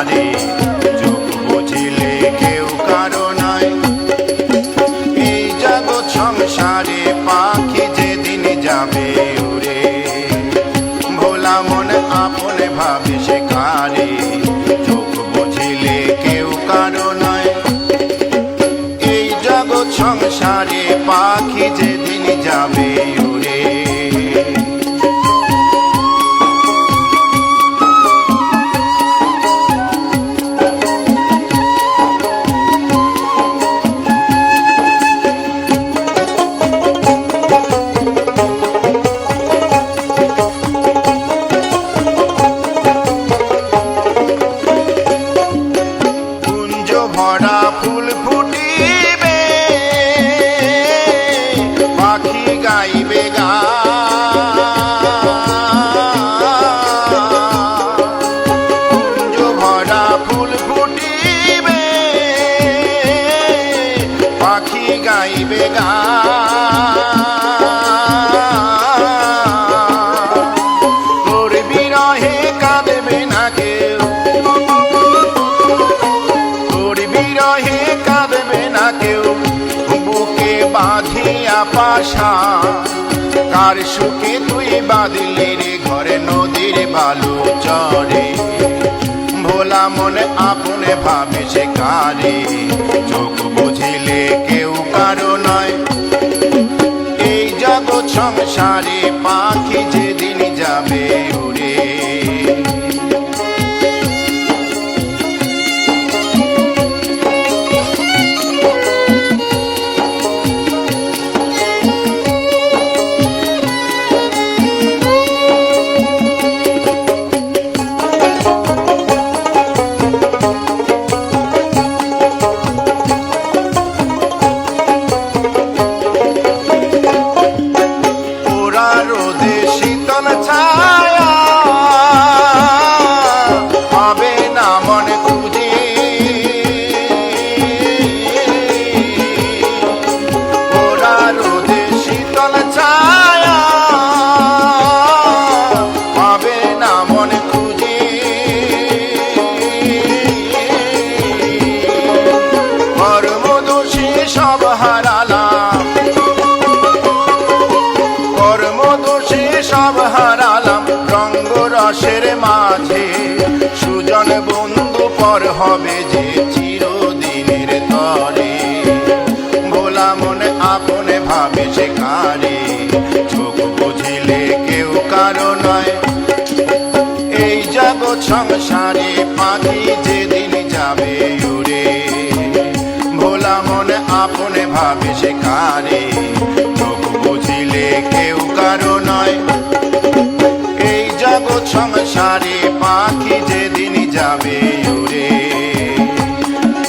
সংসারে চোখ বুঝিলে কেউ কারো নয়। এই জগৎ সংসারে পাখি যেদিন যাবে উড়ে, ভোলা মন আপনে ভাবে সে কারে, চোখ বুঝিলে কেউ কারো নয়। এই জগৎ সংসারে পাখি যেদিন যাবে উড়ে। ভরা ফুল ফুটিবে, পাখি গাইবে কুঞ্জ ভরা ফুল ফুটিবে, পাখি গাইবে তোর বিরহে কাঁদবে না কেউ, বিরহে কাঁদবে না কেউ, বুকে বাঁধিয়া পাশা। কার সুখে তুই বাঁধলি রে ঘরে নদীর বালু চরে, ভোলা মনে আপনে ভাবে সে কারে, চোখ বুঝিলে কেউ কারো নয়। এই জগৎ সংসারে পাখি যেদিন যাবে উড়ে। রোদে শীতল ছায়া হবে না মন খুঁজে, ওরা রোদে শীতল ছায়া হবে না মন খুঁজে। কর্মদোষে সব হারালাম, কর্মদোষে সব হারালাম, রঙ্গ রসের মাঝে সুজন বন্ধু পর হবে যে চিরদিনের তরে, ভোলা মনে আপনে ভাবে সে কারে, চোখ বুঝিলে কেউ কারো নয়। এই জগৎ সংসারে পাখি যেদিন যাবে উড়ে, ভোলা মনে আপনে ভাবে সে কারে, চোখ বুঝিলে কেউ কারো নয়। এই জগৎ সংসারে পাখি যেদিন যাবে উড়ে,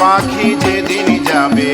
পাখি যেদিন যাবে।